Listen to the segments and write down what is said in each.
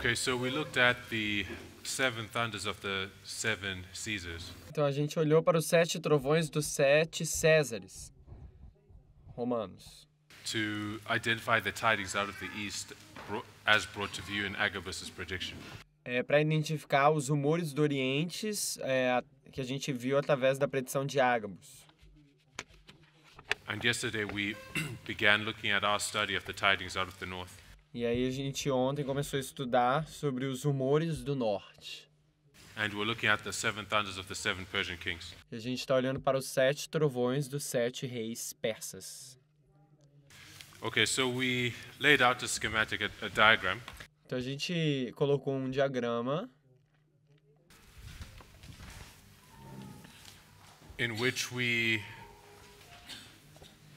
Okay, so we looked at the seven thunders of the seven Caesars. Então a gente olhou para os 7 trovões dos 7 Césares romanos, To identify the tidings out of the east as brought to view in Agabus's prediction. para identificar os rumores do Oriente que a gente viu através da predição de Ágabos. And yesterday we began looking at our study of the tidings out of the north. E aí a gente ontem começou a estudar sobre os rumores do norte. And we're looking at the seven thunders of the seven Persian kings. E a gente está olhando para os 7 trovões dos 7 reis persas. Okay, so we laid out a schematic, a diagram, Então a gente colocou um diagrama in which we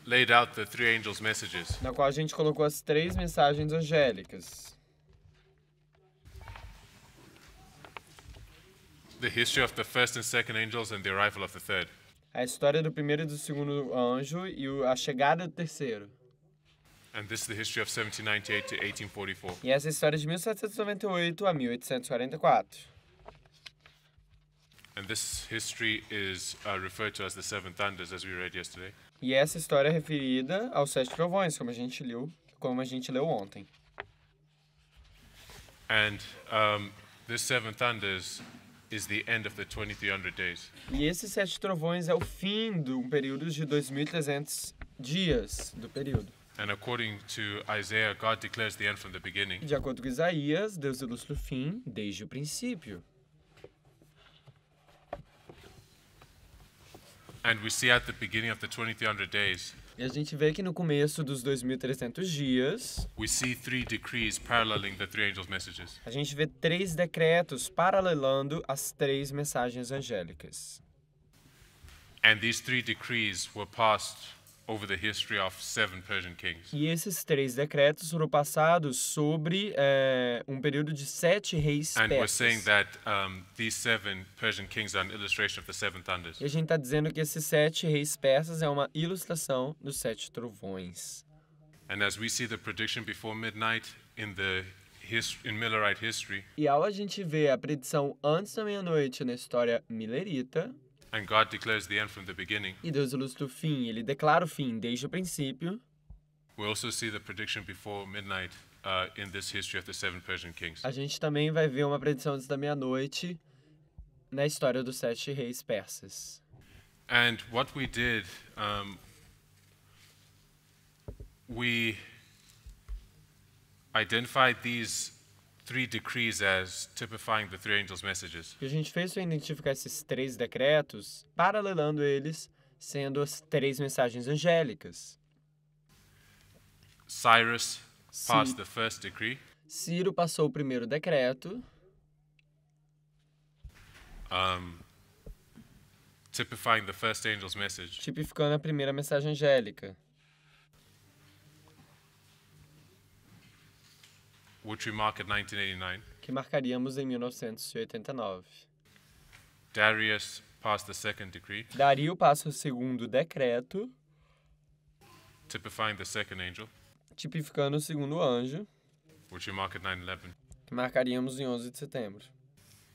laid out the three angels' messages. na qual a gente colocou as 3 mensagens angélicas. The history of the first and second angels and the arrival of the third. A história do primeiro e do segundo anjo e a chegada do terceiro. And this is the history of 1798 to 1844. E essa é a história de 1798 a 1844. And this history is referred to as the seven thunders, as we read yesterday. E essa história é referida aos 7 trovões, como a gente leu ontem. And this seven thunders is the end of the 2300 days. E esses 7 trovões é o fim de um período de 2.300 dias do período. And according to Isaiah, God declares the end from the beginning. De acordo com Isaías, Deus ilustra o fim desde o princípio. And we see at the beginning of the 2300 days, E a gente vê que no começo dos 2.300 dias, we see three decrees paralleling the three angels' messages. a gente vê 3 decretos paralelando as 3 mensagens angélicas. And these three decrees were passed over the history of seven Persian kings. E esses 3 decretos foram passados sobre um período de 7 reis And we're saying persas. that these seven Persian kings are an illustration of the seven thunders. E a gente está dizendo que esses 7 reis persas é uma ilustração dos 7 trovões. And as we see the prediction before midnight in the in Millerite history, E ao a gente ver a predição antes da meia-noite na história milerita, and God declares the end from the beginning, e Deus ilustra o fim, ele declara o fim desde o princípio, we also see the prediction before midnight in this history of the seven Persian kings. a gente também vai ver uma predição antes da meia-noite na história dos 7 reis persas. And what we did, we identified these three decrees as typifying the three angels' messages. O que a gente fez foi identificar esses 3 decretos, paralelando eles, sendo as 3 mensagens angélicas. Cyrus passed the first decree, Ciro passou o primeiro decreto, typifying the first angel's message. tipificando a primeira mensagem angélica, Which we mark at 1989. que marcaríamos em 1989. Darius passed the second decree, Dario passa o segundo decreto, typifying the second angel, tipificando o segundo anjo, which we mark at 9/11. que marcaríamos em 11 de setembro.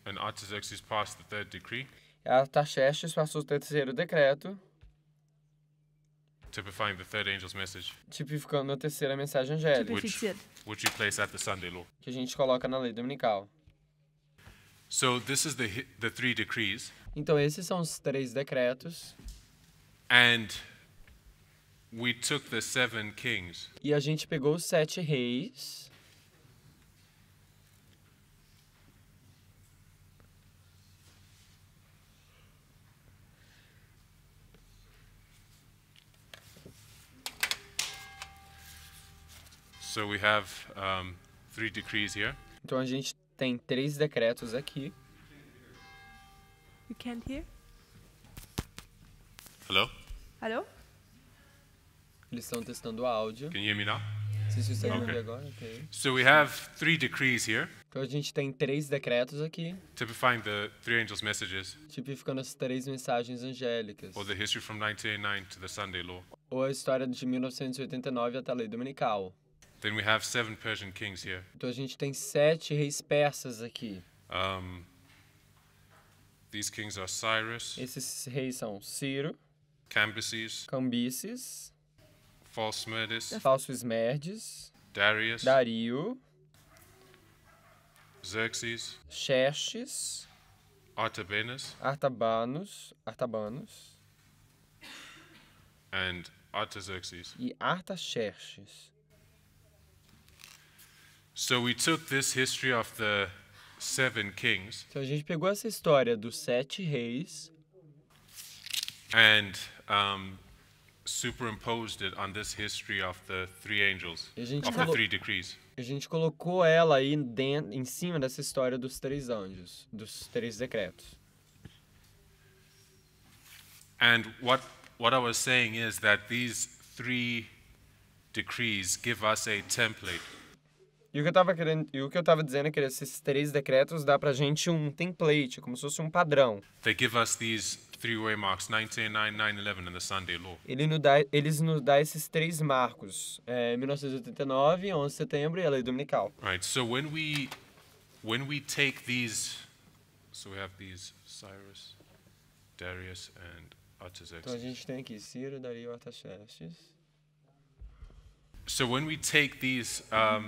And Artaxerxes passed the third decree, Artaxerxes passou o terceiro decreto, typifying the third angel's message, tipificando a terceira mensagem angélica, which we place at the Sunday law. que a gente coloca na lei dominical. So this is the three decrees, Então esses são os 3 decretos, and we took the seven kings e a gente pegou os 7 reis, so we have three decrees here. então a gente tem 3 decretos aqui. You can't hear? Hello? Hello? Eles estão testando o áudio. Can you hear me now? Não sei se você vai Okay. ouvir agora. Ok. So we have three decrees here, Então a gente tem 3 decretos aqui, typifying the three angels' messages, tipificando as 3 mensagens angélicas, or the history from 1989 to the Sunday law. ou a história de 1989 até a lei dominical. Then we have 7 Persian kings here. Então a gente tem 7 reis persas aqui. These kings are Cyrus, Esses reis são Ciro, Cambyses, Cambises, False Murdes, Falso Esmerdes, Darius, Dario, Xerxes, Xerxes, Artabanus, Artabanos and Artaxerxes. e Artaxerxes. So we took this history of the 7 kings Então a gente pegou essa história dos 7 reis and superimposed it on this history of the 3 angels, E a gente of the 3 decrees. a gente colocou ela aí em cima dessa história dos 3 anjos, dos 3 decretos. And what I was saying is that these 3 decrees give us a template. E o que eu tava dizendo é que esses 3 decretos dá pra gente um template, como se fosse um padrão. They give us these 3 waymarks, 19, 9, 9, 11, and the Sunday law. Eles nos dão esses 3 marcos, 1989, 11 de setembro e a lei dominical. Right. So when we take these, so we have these Cyrus, Darius, and Então a Artaxerxes. gente tem aqui Ciro, Dario, Artaxerxes. So when we take these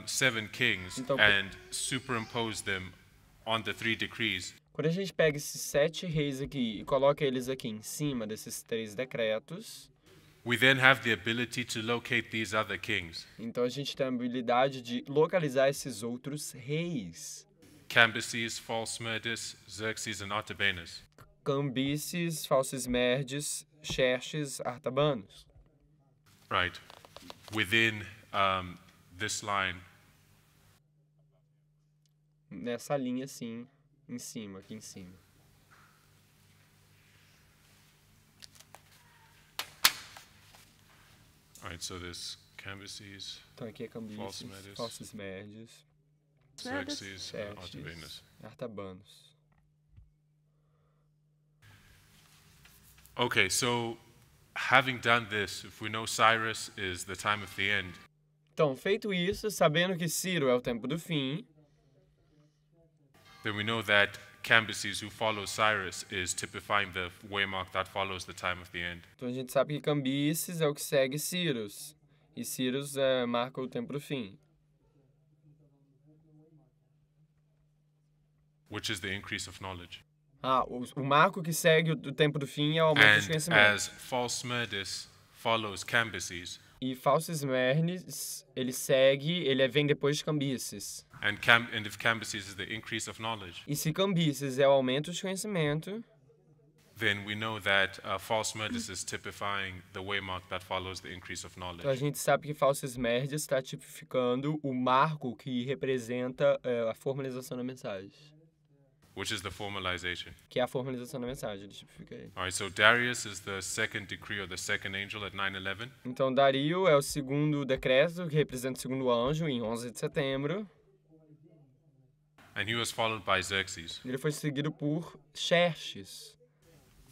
7 kings Então, and superimpose them on the 3 decrees, Quando a gente pega esses 7 reis aqui e coloca eles aqui em cima desses 3 decretos, we then have the ability to locate these other kings. então a gente tem a habilidade de localizar esses outros reis. Cambyses, False Murdes, Xerxes, and Artabanus. Cambises, Falsos Merdes, Xerxes, Artabanos. Right. Within this line, Nessa linha assim, em cima, aqui em cima. all right, so there's Cambyses, Então aqui é Falsos Cambises, Merdes. Falsos Merdes, Xerxes, and Xerxes, Artabanus. Artabanos. Okay, so having done this, if we know Cyrus is the time of the end, Então, feito isso, sabendo que Ciro é o tempo do fim, then we know that Cambyses, who follows Cyrus, is typifying the waymark that follows the time of the end. então a gente sabe que Cambises é o que segue Círios, e Círios marca o tempo do fim, Which is the increase of knowledge. O marco que segue o tempo do fim é o aumento de And conhecimento. as False Murdes follows Cambyses, E Falsos Merdes, ele vem depois de Cambises. and if Cambyses is the increase of knowledge, E se Cambises é o aumento de conhecimento, then we know that False Murdes is typifying the waymark that follows the increase of então a knowledge. gente sabe que Falsos Merdes está tipificando o marco que representa a formalização da mensagem. Which is the formalization. Que é a formalização da mensagem, ele tipifica aí. All right, so Darius is the second decree or the second angel at 9/11. Então Dario é o segundo decreto, que representa o segundo anjo, em 11 de setembro. And he was followed by Xerxes. Ele foi seguido por Xerxes.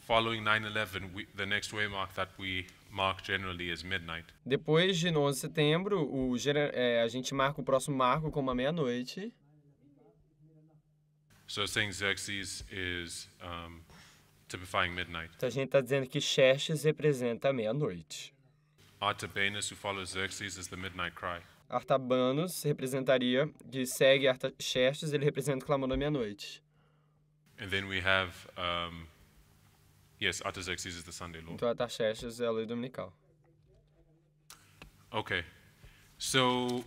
Following 9/11, the next waymark that we mark generally is midnight. Depois de 11 de setembro, a gente marca o próximo marco como a meia-noite. So saying Xerxes is typifying midnight. Então a gente está dizendo que Xerxes representa a meia-noite. Artabanus, who follows Xerxes, is the midnight cry. Artabanos representaria, que segue Xerxes, ele representa o clamor da meia-noite. And then we have, yes, Artaxerxes is the Sunday law. Então Artaxerxes é a lei dominical. Okay, so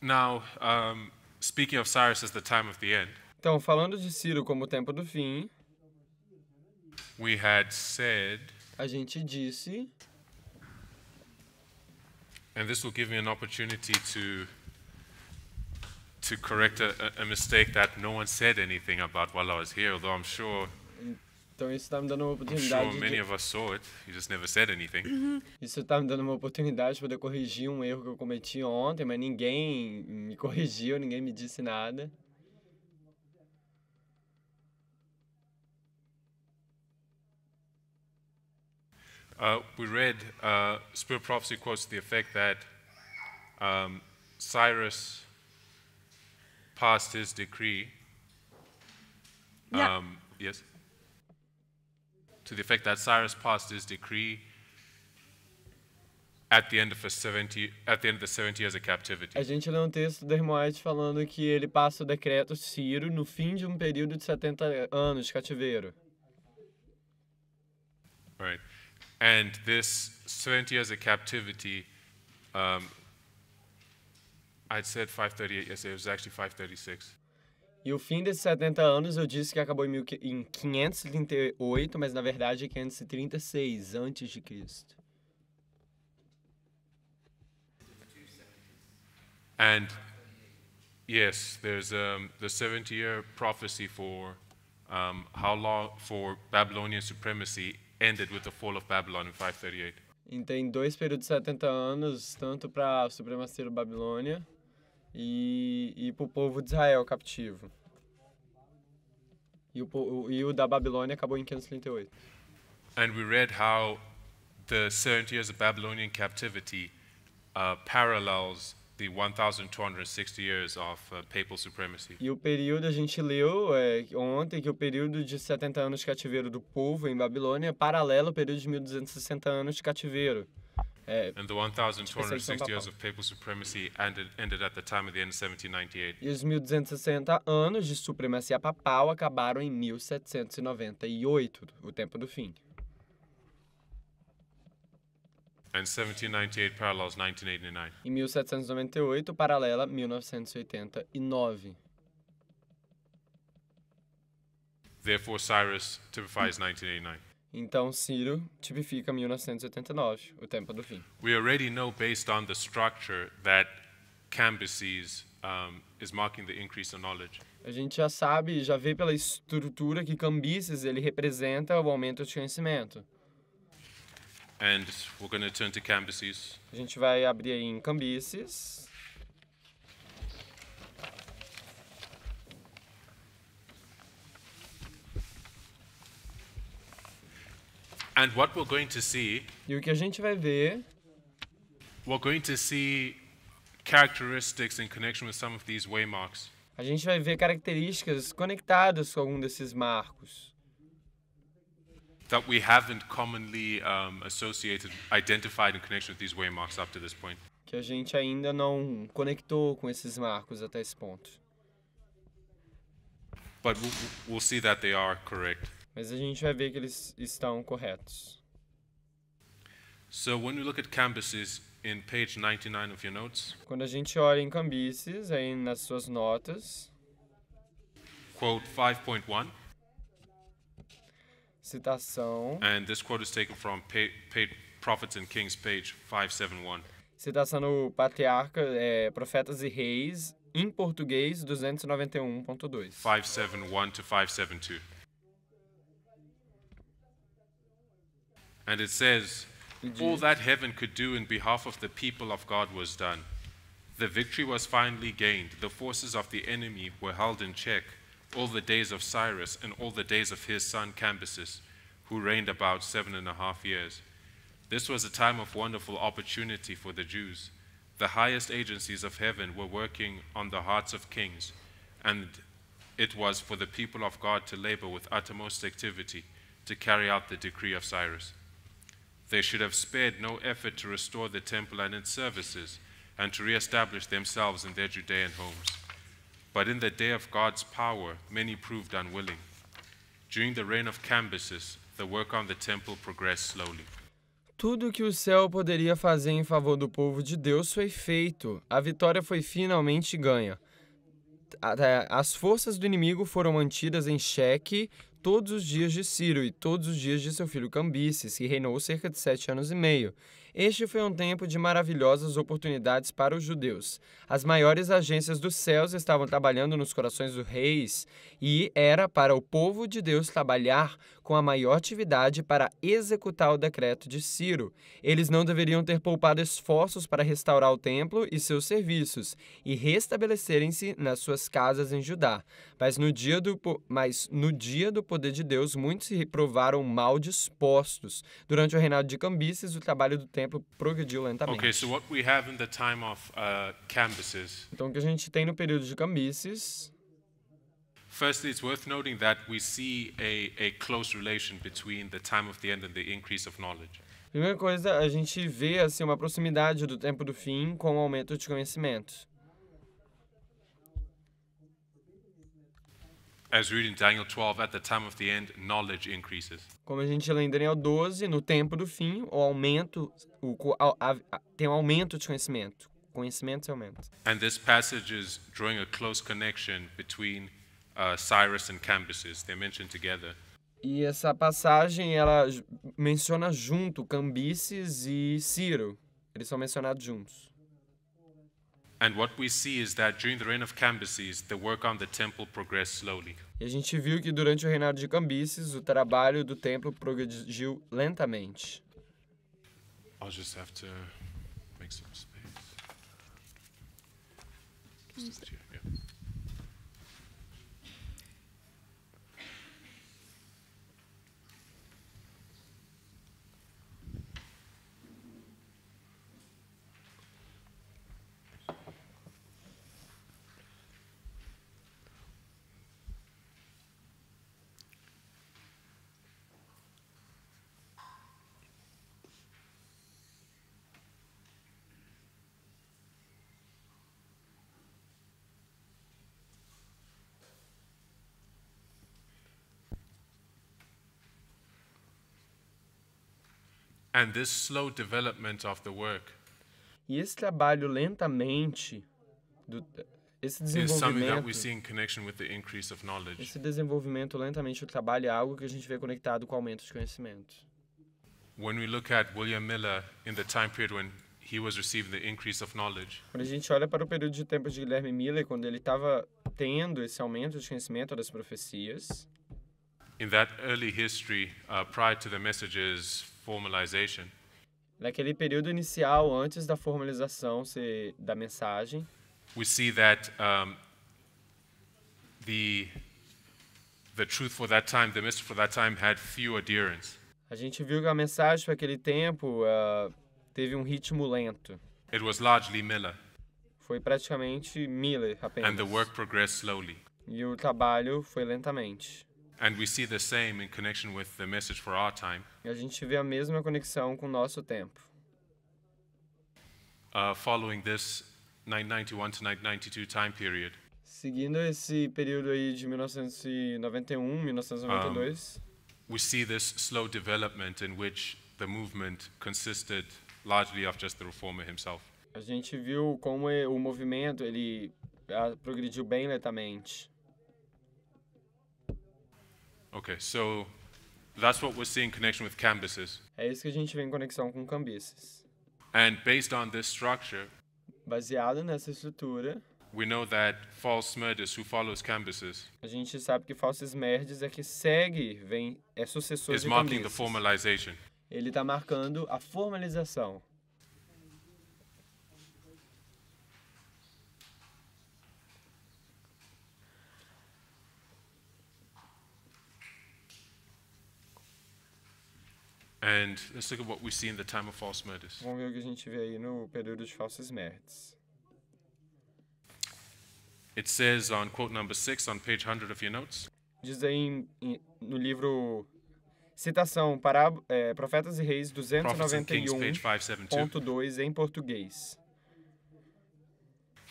now speaking of Cyrus as the time of the end, Então, falando de Ciro como o tempo do fim, we had said, a gente disse, and this will give me an opportunity to correct a mistake that no one said anything about while I was here, although I'm sure então isso está me dando uma I'm oportunidade sure many of us saw it. You just never said anything. Isso está me dando uma oportunidade de poder corrigir um erro que eu cometi ontem, mas ninguém me corrigiu, ninguém me disse nada. We read Spirit Prophecy quotes to the effect that Cyrus passed his decree. Yeah. Yes. To the effect that Cyrus passed his decree at the end of the 70 years of captivity. A gente lê um texto da irmã White falando que ele passa o decreto Ciro no fim de um período de 70 anos de cativeiro. Right. And this 70 years of captivity, I'd said 538 yesterday, it was actually 536. E o fim desses 70 anos eu disse que acabou em 538, mas na verdade é 536 antes de Cristo. And yes, there's the 70-year prophecy for how long for Babylonian supremacy ended with the fall of Babylon in 538. E tem 2 períodos de 70 anos, tanto para a supremacia da Babilônia e para o povo de Israel cativo. E o da Babilônia acabou em 538. And we read how the 70 years of Babylonian captivity parallels the 1,260 years of papal supremacy. E o período, a gente leu ontem, que o período de 70 anos de cativeiro do povo em Babilônia é paralelo ao período de 1.260 anos de cativeiro. And the 1,260 years of papal supremacy ended at the time of the end of 1798. E os 1.260 anos de supremacia papal acabaram em 1798, o tempo do fim. And 1798 parallels 1989. Em 1798, paralela 1989. Therefore, Cyrus typifies 1989. Então, Ciro tipifica 1989, o tempo do fim. We already know, based on the structure, that Cambyses is marking the increase in knowledge. A gente já sabe, já vê pela estrutura que Cambyses ele representa o aumento de conhecimento. And we're going to turn to Cambyses. A gente vai abrir aí em Cambyses. And what we're going to see, E o que a gente vai ver, we're going to see characteristics in connection with some of these waymarks. a gente vai ver características conectadas com algum desses marcos. That we haven't commonly identified in connection with these waymarks up to this point. Que a gente ainda não conectou com esses marcos até esse ponto. But we'll see that they are correct. Mas a gente vai ver que eles estão corretos. So when we look at Cambyses in page 99 of your notes, Quando a gente olha em Cambyses, aí nas suas notas, quote 5.1, citação, and this quote is taken from Prophets and Kings, page 571. citação no Profetas e Reis, em português, 291.2. 571 to 572. And it says, all that heaven could do in behalf of the people of God was done. The victory was finally gained. The forces of the enemy were held in check all the days of Cyrus and all the days of his son Cambyses, who reigned about 7.5 years. This was a time of wonderful opportunity for the Jews. The highest agencies of heaven were working on the hearts of kings, and it was for the people of God to labor with uttermost activity to carry out the decree of Cyrus. They should have spared no effort to restore the temple and its services, and to re-establish themselves in their Judean homes. But in the day of God's power, many proved unwilling. During the reign of Cambyses, the work on the temple progressed slowly. Tudo que o céu poderia fazer em favor do povo de Deus foi feito. A vitória foi finalmente ganha. As forças do inimigo foram mantidas em xeque todos os dias de Ciro e todos os dias de seu filho Cambyses, que reinou cerca de 7 anos e meio. Este foi um tempo de maravilhosas oportunidades para os judeus. As maiores agências dos céus estavam trabalhando nos corações dos reis e era para o povo de Deus trabalhar com a maior atividade para executar o decreto de Ciro. Eles não deveriam ter poupado esforços para restaurar o templo e seus serviços e restabelecerem-se nas suas casas em Judá. Mas no dia do poder de Deus, muitos se provaram mal dispostos. Durante o reinado de Cambises, o trabalho do templo progrediu lentamente. Okay, so what we have in the time of Cambyses, Então, o que a gente tem no período de Cambises, firstly, it's worth noting that we see a close relation between the time of the end and the increase of knowledge. primeira coisa, a gente vê assim, uma proximidade do tempo do fim com o aumento de conhecimento. As we read in Daniel 12, at the time of the end, knowledge increases. Como a gente lê em Daniel 12, no tempo do fim, tem um aumento de conhecimento. Conhecimento se aumenta. And this passage is drawing a close connection between Cyrus and Cambyses. They're mentioned together. E essa passagem, ela menciona junto Cambises e Ciro. Eles são mencionados juntos. And what we see is that during the reign of Cambyses, the work on the temple progressed slowly. E a gente viu que durante o reinado de Cambises, o trabalho do templo progrediu lentamente. I'll just have to make some space. Just here, yeah. And this slow development of the work E esse trabalho lentamente, esse is something that we desenvolvimento, see in connection with the increase of knowledge. esse desenvolvimento lentamente do trabalho é algo que a gente vê conectado com o aumento de conhecimento. When we look at William Miller in the time period when he was receiving the increase of knowledge, Quando a gente olha para o período de tempo de Guilherme Miller, quando ele estava tendo esse aumento de conhecimento das profecias, in that early history, prior to the message's formalization, naquele período inicial, antes da formalização da mensagem, we see that the truth for that time, the message for that time had few adherents. a gente viu que a mensagem para aquele tempo teve um ritmo lento. It was largely Miller, Foi praticamente Miller apenas. and the work progressed slowly. E o trabalho foi lentamente. And we see the same in connection with the message for our time. E a gente vê a mesma conexão com o nosso tempo. Following this 991 to 992 time period, Seguindo esse período aí de 1991, 1992, we see this slow development in which the movement consisted largely of just the reformer himself. a gente viu como o movimento ele progrediu bem lentamente. Okay, so that's what we're seeing in connection with Cambyses. É isso que a gente vê em conexão com Cambises. And based on this structure, Baseado nessa estrutura, we know that false Smerdis, who follows Cambyses, a gente sabe que Falso Esmerdes é que é sucessor is de marking the Cambises. formalization. Ele está marcando a formalização. And let's look at what we see in the time of false Smerdis. Vamos ver o que a gente vê aí no período de Falso Esmerdes. It says on quote number 6 on page 100 of your notes, Diz aí no livro Citação, Profetas e Reis Prophets and Kings, page 572. 291.2 em português.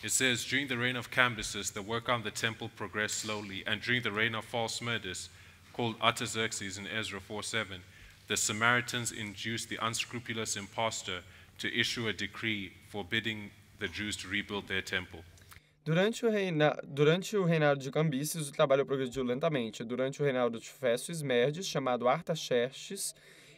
It says, during the reign of Cambyses, the work on the temple progressed slowly, and during the reign of false Smerdis, called Artaxerxes in Ezra 4:7, the Samaritans induced the unscrupulous impostor to issue a decree forbidding the Jews to rebuild their temple. Durante o reinado de Cambises, o trabalho progrediu lentamente. Durante o reinado de Falso Esmerdes, chamado Artaxerxes,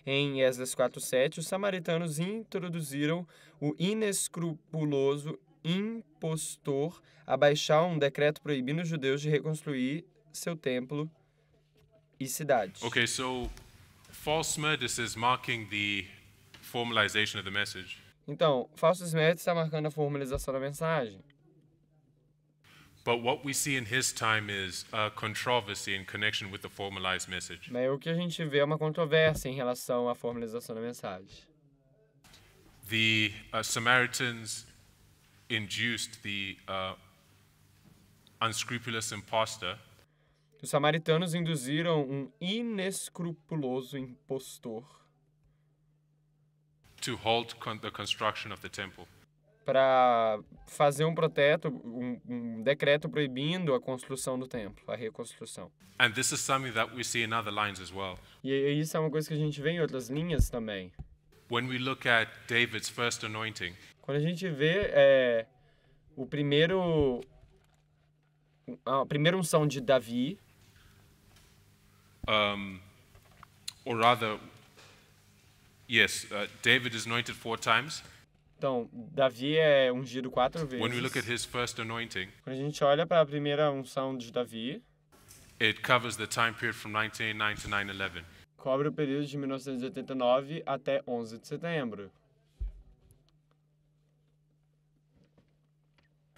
em Esdras 4:7, os samaritanos introduziram o inescrupuloso impostor a baixar um decreto proibindo os judeus de reconstruir seu templo e cidade. Okay, so false Smerdis is marking the formalization of the message. Então, Falso Esmerdes está marcando a formalização da mensagem. But what we see in his time is a controversy in connection with the formalized message. Mas o que a gente vê é uma controvérsia em relação à formalização da mensagem. The Samaritans induced the unscrupulous impostor Os samaritanos induziram um inescrupuloso impostor to halt the construction of the temple. para fazer um decreto proibindo a construção do templo, a reconstrução. And this is something that we see in other lines as well. E isso é uma coisa que a gente vê em outras linhas também. When we look at David's first anointing, Quando a gente vê a primeira unção de Davi, or rather, yes, David is anointed 4 times. então, Davi é ungido 4 vezes. When we look at his first anointing, Quando a gente olha para a primeira unção de Davi, it covers the time period from 1989 to 9/11. cobre o período de 1989 até 11 de setembro.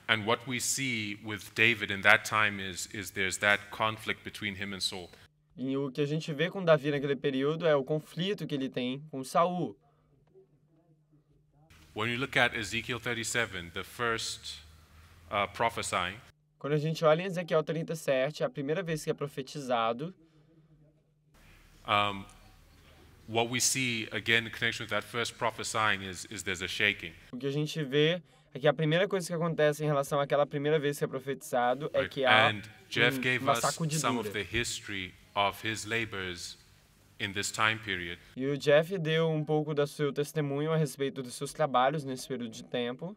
And what we see with David in that time is there's that conflict between him and Saul. E o que a gente vê com Davi naquele período é o conflito que ele tem com Saul. When you look at Ezekiel 37, the first prophesying, Quando a gente olha em Ezequiel 37, a primeira vez que é profetizado, what we see again in connection with that first prophesying is there's a shaking. o que a gente vê é que a primeira coisa que acontece em relação àquela primeira vez que é profetizado é que há And Jeff gave uma us some of sacudidura. the history of his labors in this time period. E o Jeff deu um pouco do seu testemunho a respeito dos seus trabalhos nesse período de tempo,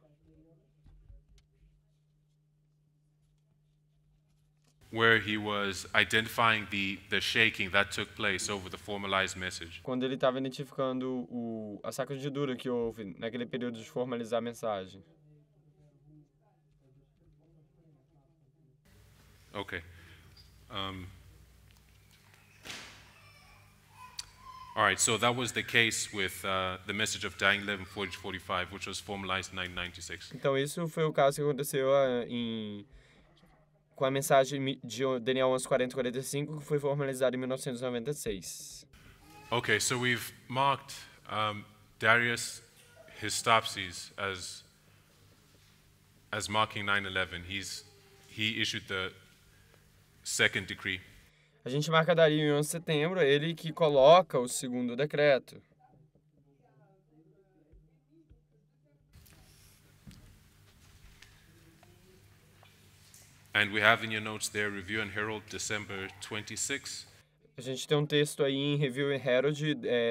Where he was identifying the shaking that took place over the formalized message. quando ele estava identificando a sacudidura que houve naquele período de formalizar a mensagem. Okay. All right, so that was the case with the message of dying 11:40-45, which was formalized in 1996. Então, isso foi o caso que aconteceu com a mensagem de Daniel 11:40-45, que foi formalizada em 1996. Okay, so we've marked Darius Hystaspes as marking 9/11. He issued the second decree. A gente marca Dario em 11 de setembro, ele que coloca o segundo decreto. And we have in your notes there, Review and Herald, December 26. A gente tem um texto aí em Review and Herald,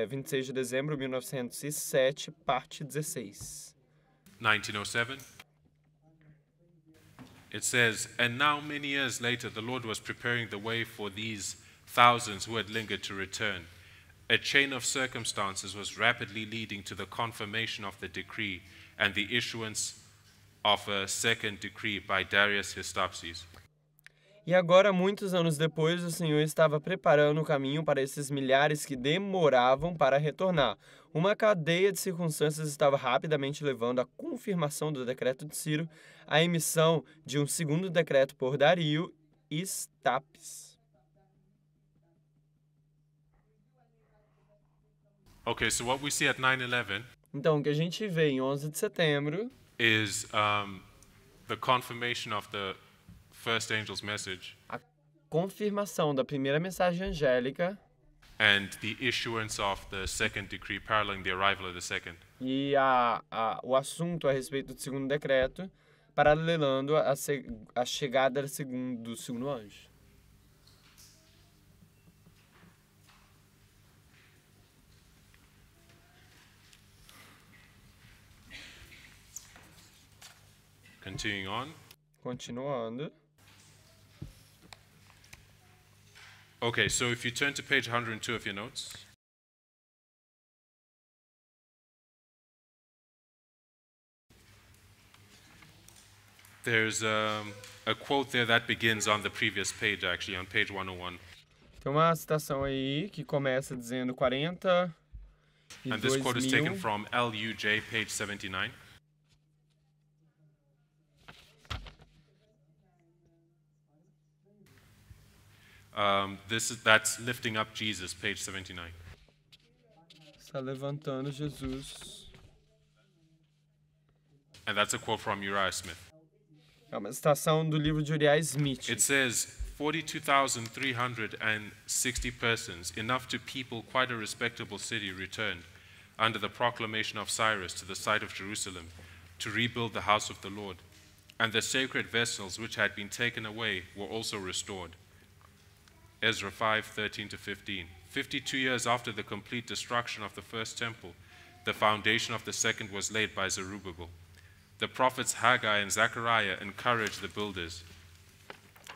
26 de dezembro de 1907, parte 16. 1907. It says, "And now many years later, the Lord was preparing the way for these thousands who had lingered to return. A chain of circumstances was rapidly leading to the confirmation of the decree and the issuance of a second decree by Darius Hystaspes." E agora, muitos anos depois, o Senhor estava preparando o caminho para esses milhares que demoravam para retornar. Uma cadeia de circunstâncias estava rapidamente levando à confirmação do decreto de Ciro, à emissão de um segundo decreto por Dario Hystaspes. Okay, so what we see at 9/11 Então, o que a gente vê em 11 de setembro is the confirmation of the first angel's message a confirmação da primeira mensagem angélica and the issuance of the second decree paralleling the arrival of the second. e o assunto a respeito do segundo decreto, paralelando a chegada do segundo anjo. Continuing on. Continuando. Okay, so if you turn to page 102 of your notes. There's a quote there that begins on the previous page, actually, on page 101. Tem uma citação aí que começa dizendo 42 And this quote is taken mil. from LUJ, page 79. That's lifting up Jesus, page 79. Está levantando Jesus. And that's a quote from Uriah Smith. É uma citação do livro de Uriah Smith. It says, 42,360 persons, enough to people quite a respectable city, returned under the proclamation of Cyrus to the site of Jerusalem to rebuild the house of the Lord. And the sacred vessels which had been taken away were also restored. Ezra 5:13-15. 52 years after the complete destruction of the first temple, the foundation of the second was laid by Zerubbabel. The prophets Haggai and Zechariah encouraged the builders.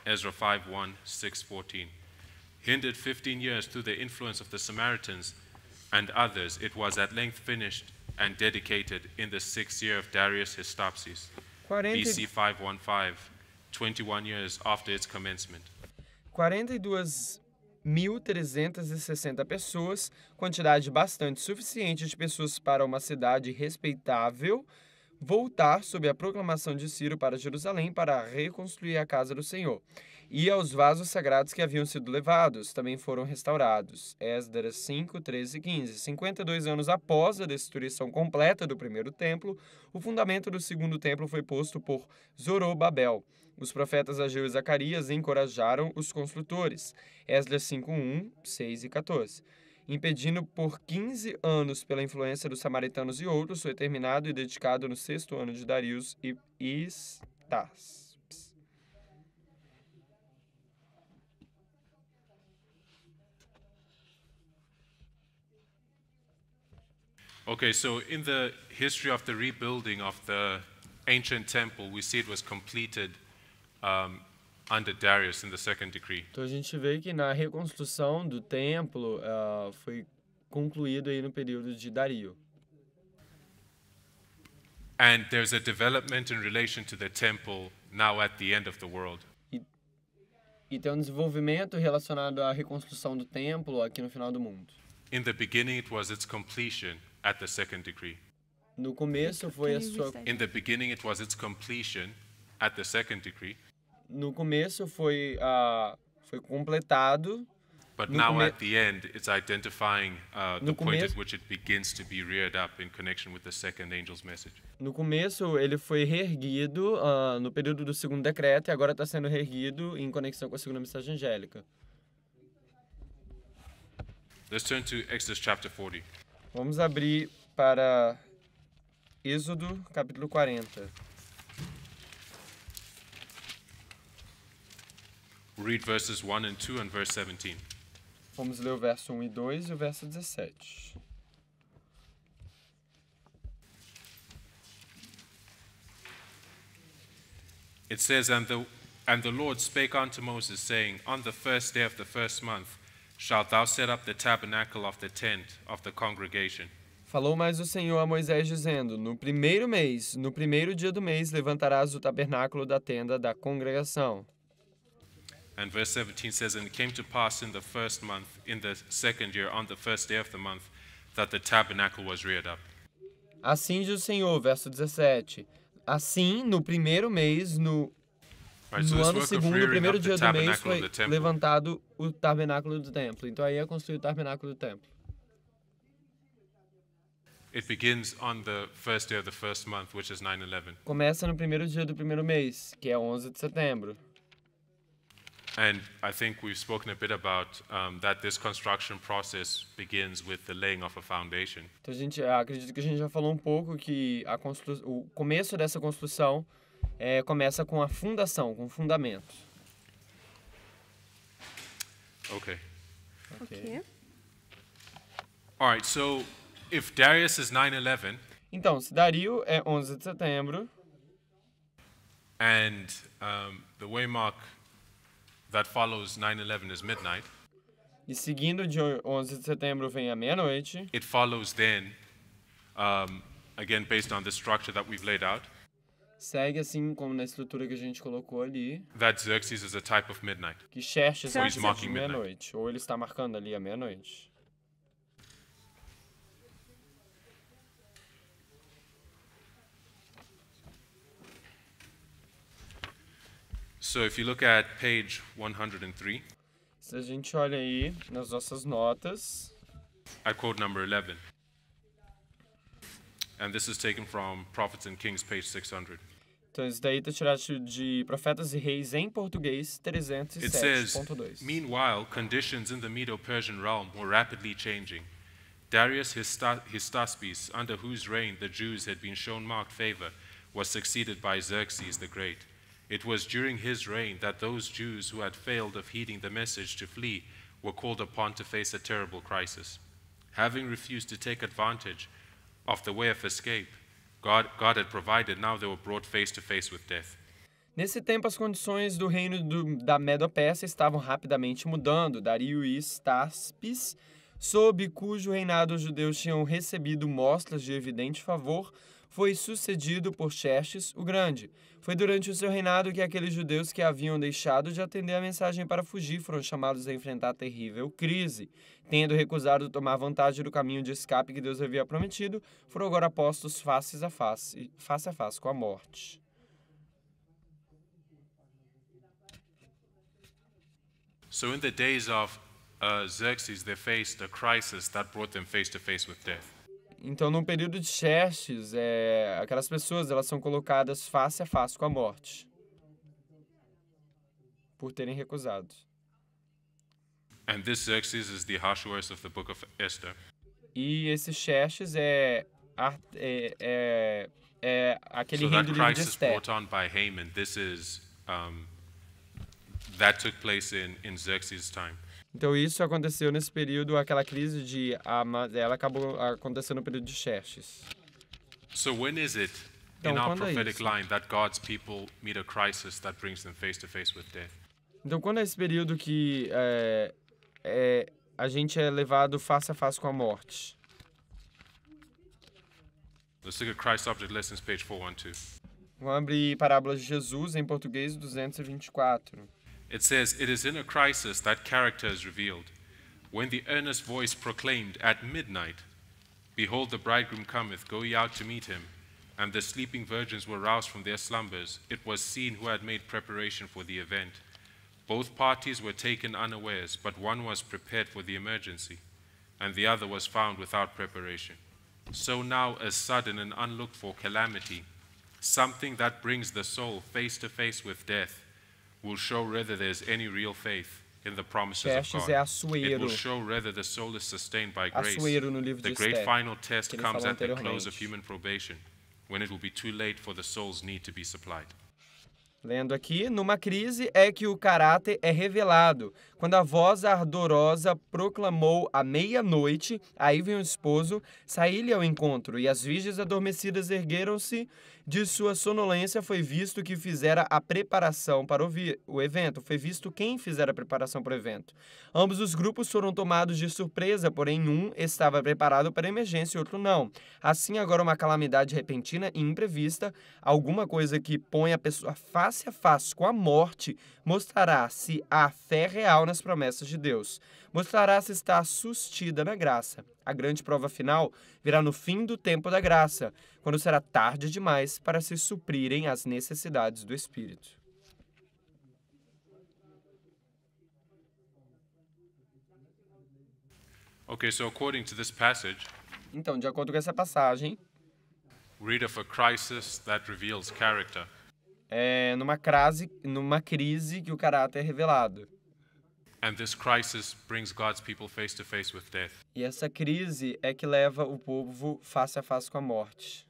Ezra 5:1, 6:14. Hindered 15 years through the influence of the Samaritans and others, it was at length finished and dedicated in the 6th year of Darius Hystaspes, BC 515, 21 years after its commencement. 42.360 pessoas, quantidade bastante suficiente de pessoas para uma cidade respeitável, voltar sob a proclamação de Ciro para Jerusalém para reconstruir a casa do Senhor. E aos vasos sagrados que haviam sido levados também foram restaurados. Esdras 5, 13 e 15. 52 anos após a destruição completa do primeiro templo, o fundamento do segundo templo foi posto por Zorobabel. Os profetas Ageu e Zacarias encorajaram os construtores. Esdras 5, 1, 6 e 14. Impedindo por 15 anos pela influência dos samaritanos e outros, foi terminado e dedicado no 6º ano de Darius e Hystaspes. Okay, so in the history of the rebuilding of the ancient temple, we see it was completed under Darius in the second decree. Então a gente vê que na reconstrução do templo foi concluído aí no período de Dario. And there's a development in relation to the temple now at the end of the world. E tem um desenvolvimento relacionado à reconstrução do templo aqui no final do mundo. In the beginning, it was its completion at the second decree. No começo foi a sua. In the beginning, it was its completion at the second decree. No começo foi completado. But now at the end, it's identifying the point at which it begins to be reared up in connection with the second angel's message. No começo ele foi reerguido no período do segundo decreto e agora está sendo reerguido em conexão com a segunda mensagem angélica. Let's turn to Exodus chapter 40. Vamos abrir para Êxodo capítulo 40. We'll read verses 1 and 2 and verse 17. Vamos ler o verso 1 e 2 e o verso 17. It says, And the Lord spake unto Moses, saying, On the first day of the first month shalt thou set up the tabernacle of the tent of the congregation. Falou mais o Senhor a Moisés, dizendo, No primeiro mês, no primeiro dia do mês, levantarás o tabernáculo da tenda da congregação. And verse 17 says, And it came to pass in the first month, in the second year, on the first day of the month, that the tabernacle was reared up. Assim diz o Senhor, verso 17. Assim, no primeiro mês, no ano segundo, no primeiro dia do mês, foi levantado o tabernáculo do templo. Então aí é construído o tabernáculo do templo. It begins on the first day of the first month, which is 9/11. Começa no primeiro dia do primeiro mês, que é 11 de setembro. And I think we've spoken a bit about that this construction process begins with the laying of a foundation. Então acredito que a gente já falou um pouco que o começo dessa construção começa com a fundação, com o fundamento. Okay. Okay. All right, so if Darius is 9/11, então, se Dario é 11 de setembro, and the waymark that follows 9/11 is midnight, e seguindo de 11 de setembro vem a meia-noite, it follows then, again based on the structure that we've laid out, segue assim como na estrutura que a gente colocou ali, that Xerxes is a type of midnight. que Xerxes é He's marking midnight. meia-noite, ou ele está marcando ali a meia-noite. So if you look at page 103, Se a gente olha aí nas nossas notas, I quote number 11. And this is taken from Prophets and Kings, page 600. então isso daí está tirado de Profetas e Reis em português, It says, 307.2. meanwhile, conditions in the Medo-Persian realm were rapidly changing. Darius Hystaspes, under whose reign the Jews had been shown marked favor, was succeeded by Xerxes the Great. It was during his reign that those Jews who had failed of heeding the message to flee were called upon to face a terrible crisis. Having refused to take advantage of the way of escape God had provided, now they were brought face to face with death. Nesse tempo, as condições do reino da Medo-Pérsia estavam rapidamente mudando. Dario e Hystaspes, sob cujo reinado os judeus tinham recebido mostras de evidente favor, foi sucedido por Xerxes o Grande. Foi durante o seu reinado que aqueles judeus que haviam deixado de atender a mensagem para fugir foram chamados a enfrentar a terrível crise. Tendo recusado tomar vantagem do caminho de escape que Deus havia prometido, foram agora postos face a face com a morte. So in the days of Xerxes, they faced a crisis that brought them face to face with death. Então, no período de Xerxes, aquelas pessoas elas são colocadas face a face com a morte por terem recusado. And this Xerxes is the Ahasuerus of the book of Esther. E esse Xerxes é aquele So rei that do livro de crisis Esther. brought on by Haman, this is that took place in Xerxes' time. Então, isso aconteceu nesse período, aquela crise ela acabou acontecendo no período de Xerxes. So when is it Então, in our quando é prophetic isso? line that God's people meet a crisis that brings them face to face with death? Então, quando é esse período que a gente é levado face a face com a morte? Let's look at Christ Object Lessons, page 412. Vamos abrir Parábolas de Jesus em português 224. It says, "It is in a crisis that character is revealed. When the earnest voice proclaimed at midnight, 'Behold, the bridegroom cometh, go ye out to meet him,' and the sleeping virgins were roused from their slumbers, it was seen who had made preparation for the event. Both parties were taken unawares, but one was prepared for the emergency, and the other was found without preparation. So now a sudden and unlooked for calamity, something that brings the soul face to face with death, will show whether there's any real faith in the promises of Xerxes God. é It will Assuero. show whether the soul is sustained by grace. Assuero no livro The de great Esther, final test que ele comes falou at the close anteriormente. of human probation, when it will be too late for the soul's need to be supplied." Lendo aqui, numa crise é que o caráter é revelado. Quando a voz ardorosa proclamou à meia-noite, aí vem o esposo, saí-lhe ao encontro, e as virgens adormecidas ergueram-se de sua sonolência, foi visto que fizera a preparação para o evento, foi visto quem fizera a preparação para o evento. Ambos os grupos foram tomados de surpresa, porém um estava preparado para a emergência e outro não. Assim, agora uma calamidade repentina e imprevista, alguma coisa que põe a pessoa face a face com a morte, mostrará se há fé real nas promessas de Deus. Mostrará se está sustida na graça. A grande prova final virá no fim do tempo da graça, quando será tarde demais para se suprirem as necessidades do Espírito. Okay, so according to this passage, Então, de acordo com essa passagem, we read of a crisis that reveals character. é numa crise que o caráter é revelado. And this crisis brings God's people face to face with death. E essa crise é que leva o povo face a face com a morte.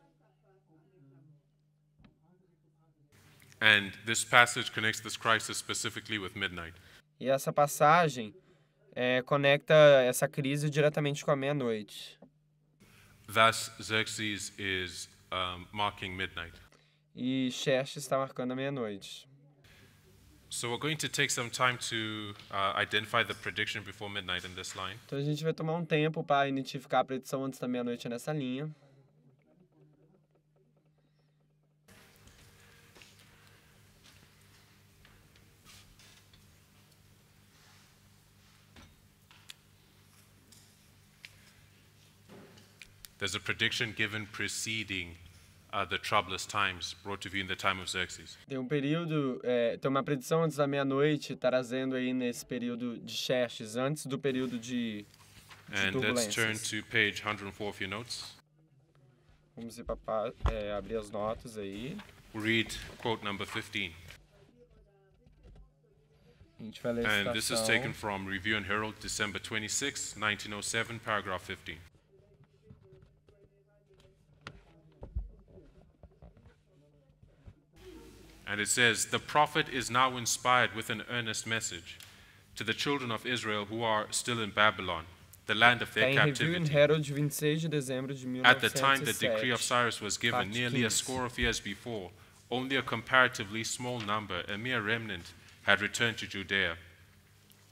And this passage connects this crisis specifically with midnight. E essa passagem conecta essa crise diretamente com a meia-noite. Thus, Xerxes is marking midnight. E Xerxes está marcando a meia-noite. So we're going to take some time to identify the prediction before midnight in this line. Então a gente vai tomar um tempo para identificar a predição antes da meia-noite nessa linha. There's a prediction given preceding the troublous times brought to view in the time of Xerxes. Tem um período, tem uma predição antes da meia-noite, trazendo aí nesse período de Xerxes, antes do período de And let's turn turbulências. to page 104 of your notes. Vamos ir para abrir as notas aí. We'll read quote number 15. A gente vai ler a And this is citação. taken from Review and Herald, December 26, 1907, paragraph 15. And it says, "The prophet is now inspired with an earnest message to the children of Israel who are still in Babylon, the land of Está their em Review and captivity. Herald, 26 de dezembro de At the time the decree of 1907. Cyrus was given, Parte nearly a 15. score of years before, only a comparatively small number, a mere remnant, had returned to Judea.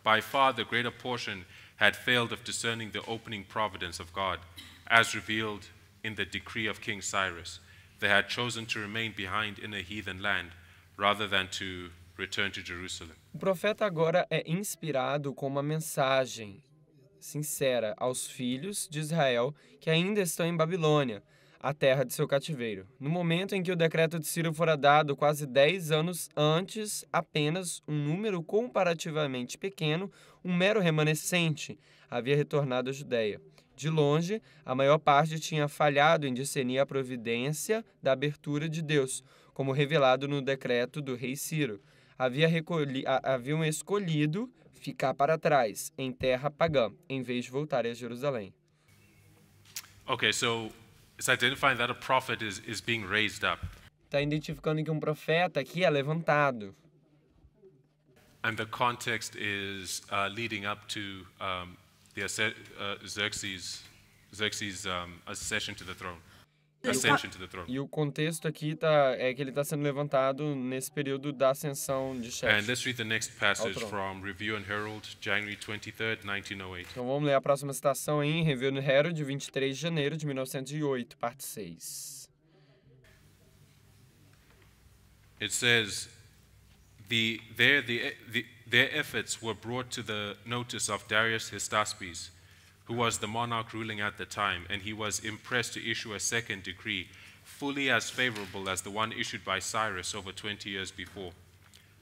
By far the greater portion had failed of discerning the opening providence of God, as revealed in the decree of King Cyrus. They had chosen to remain behind in a heathen land, rather than to return to Jerusalem." O profeta agora é inspirado com uma mensagem sincera aos filhos de Israel que ainda estão em Babilônia, a terra de seu cativeiro. No momento em que o decreto de Ciro fora dado, quase 10 anos antes, apenas um número comparativamente pequeno, um mero remanescente, havia retornado à Judéia. De longe, a maior parte tinha falhado em discernir a providência da abertura de Deus, como revelado no decreto do rei Ciro. Haviam escolhido ficar para trás, em terra pagã, em vez de voltarem a Jerusalém. Okay, so it's identifying that a prophet is being raised up. Está identificando que um profeta aqui é levantado. And the context is leading up to Xerxes' accession to the throne. Ascension to the throne. E o contexto aqui é que ele está sendo levantado nesse período da ascensão de And Xerxes. let's read the next passage Ao trono. from Review and Herald, January 23rd, 1908. Então vamos ler a próxima citação em Review and Herald, 23 de janeiro de 1908, parte 6. It says, their efforts were brought to the notice of Darius Hystaspes, who was the monarch ruling at the time, and he was impressed to issue a second decree, fully as favorable as the one issued by Cyrus over 20 years before.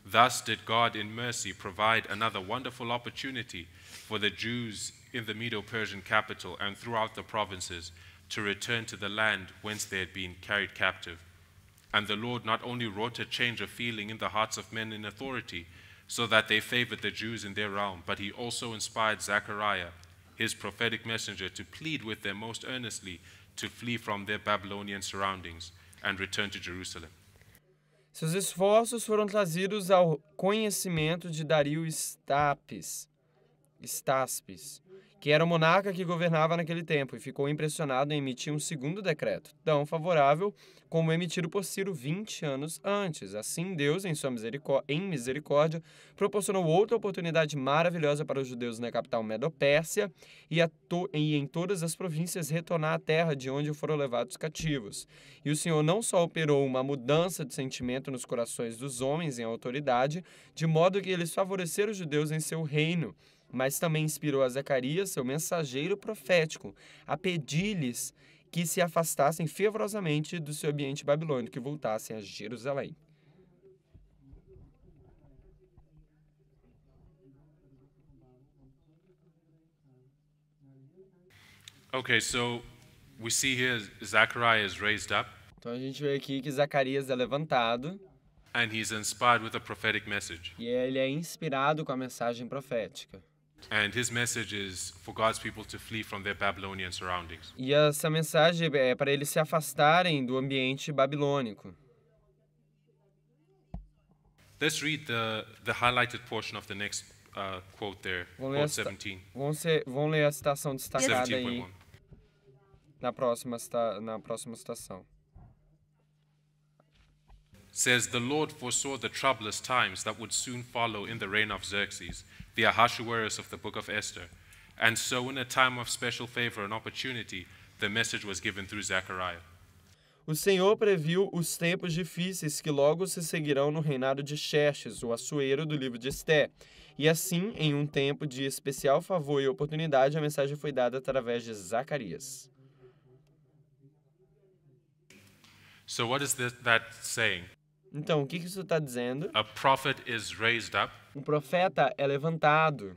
Thus did God in mercy provide another wonderful opportunity for the Jews in the Medo-Persian capital and throughout the provinces to return to the land whence they had been carried captive. And the Lord not only wrought a change of feeling in the hearts of men in authority, so that they favored the Jews in their realm, but he also inspired Zechariah, his prophetic messenger, to plead with them most earnestly to flee from their Babylonian surroundings and return to Jerusalem. Seus esforços foram trazidos ao conhecimento de Dario Staspes, que era o monarca que governava naquele tempo, e ficou impressionado em emitir um segundo decreto, tão favorável como o emitido por Ciro 20 anos antes. Assim, Deus, em sua misericórdia, proporcionou outra oportunidade maravilhosa para os judeus na capital Medo-Pérsia e em todas as províncias retornar à terra de onde foram levados cativos. E o Senhor não só operou uma mudança de sentimento nos corações dos homens em autoridade, de modo que eles favoreceram os judeus em seu reino, mas também inspirou a Zacarias, seu mensageiro profético, a pedir-lhes que se afastassem fervorosamente do seu ambiente babilônico e voltassem a Jerusalém. Okay, so we see here Zechariah is raised up, Então a gente vê aqui que Zacarias é levantado and he's inspired with a prophetic message. e ele é inspirado com a mensagem profética. And his message is for God's people to flee from their Babylonian surroundings. E essa mensagem é para eles se afastarem do ambiente babilônico. Let's read the highlighted portion of the next quote there, Vamos ler, quote 17. vão ler a citação destacada aí 17.1. na próxima citação. Says, "The Lord foresaw the troublous times that would soon follow in the reign of Xerxes, the Ahasuerus of the book of Esther. And so in a time of special favor and opportunity, the message was given through Zechariah." O Senhor previu os tempos difíceis que logo se seguirão no reinado de Xerxes, o Assuero do livro de Esté. E assim, em um tempo de especial favor e oportunidade, a mensagem foi dada através de Zacarias. So what is that saying? Então, o que isso está dizendo? A prophet is raised up, Um profeta é levantado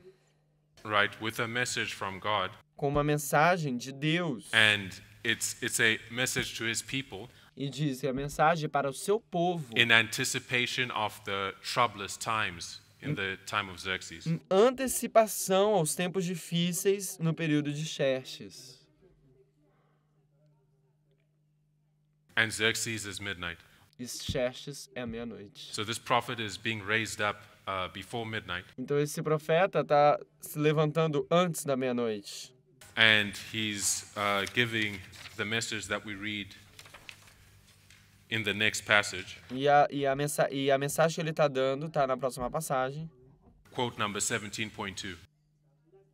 right, with a message from God, com uma mensagem de Deus and it's a message to his people e diz que a mensagem é para o seu povo in anticipation of the troublous times in the time of Xerxes. em antecipação aos tempos difíceis no período de Xerxes. And Xerxes is midnight. E Xerxes é a meia-noite. So this prophet is being raised up before midnight, Então esse profeta está se levantando antes da meia-noite. and he's giving the message that we read in the next passage, E a mensagem que ele está dando está na próxima passagem. quote number 17.2.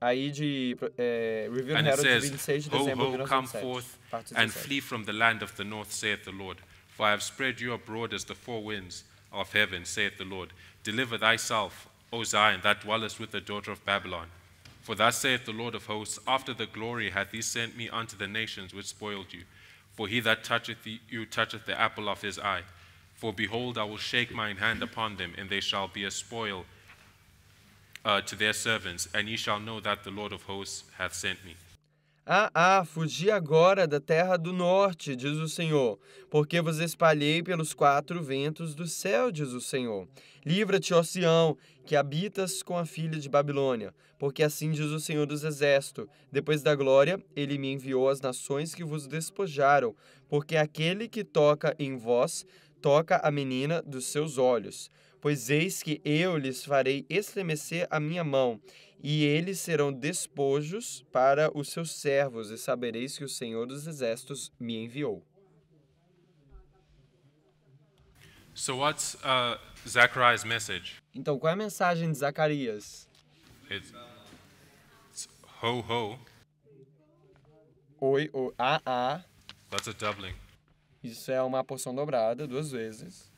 Aí de Review And it Herald, says, 26 de Ho, dezembro de ho, come 1907. forth parte and 17. flee from the land of the north, saith the Lord. For I have spread you abroad as the four winds of heaven, saith the Lord. Deliver thyself, O Zion, that dwellest with the daughter of Babylon. For thus saith the Lord of hosts, after the glory hath he sent me unto the nations which spoiled you. For he that toucheth you toucheth the apple of his eye. For behold, I will shake mine hand upon them, and they shall be a spoil to their servants, and ye shall know that the Lord of hosts hath sent me. Fugi agora da terra do norte, diz o Senhor, porque vos espalhei pelos quatro ventos do céu, diz o Senhor. Livra-te, ó Sião, que habitas com a filha de Babilônia, porque assim diz o Senhor dos Exércitos. Depois da glória, ele me enviou às nações que vos despojaram, porque aquele que toca em vós, toca a menina dos seus olhos. Pois eis que eu lhes farei estremecer a minha mão, e eles serão despojos para os seus servos, e sabereis que o Senhor dos Exércitos me enviou. So what's Zechariah's message? Então, qual é a mensagem de Zacarias? It's ho, ho. Oi, o, a. That's a doubling. Isso é uma porção dobrada, 2 vezes.